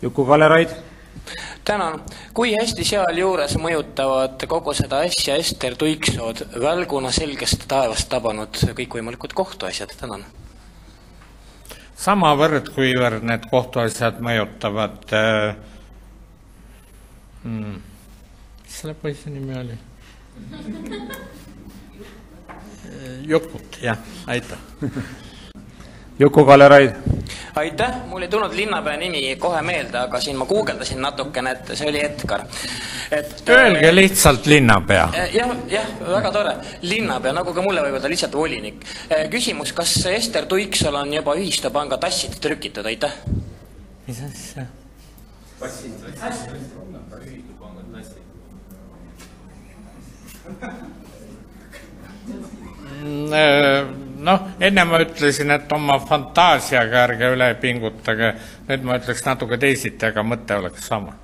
Juku-Kalle Raid. Tänan. Kui hästi seal juures mõjutavad kogu seda asja Ester Tuiksood välguna selgest taevast tabanud kõikvõimalikud kohtuasjad? Tänan. Samavõrd, kuivõrd need kohtuasjad mõjutavad mis selle poisi nimi oli? Jukut, jah, aitäh. Juku-Kalle Raid. Aitäh, mul ei tulnud linnapea nimi kohe meelde, aga siin ma guugeldasin natukene, et see oli Edgar. Öelge lihtsalt linnapea. Jah, väga tore. Linnapea, nagu ka mulle võib-olla lihtsalt volinik. Küsimus, kas Ester Tuiksol on juba ühistupanga tassid trükitud, aitäh? Mis asja? Noh, enne ma ütlesin, et oma fantaasiaga ärge üle pingutage. Nüüd ma ütleks natuke teisiti, aga mõte oleks sama.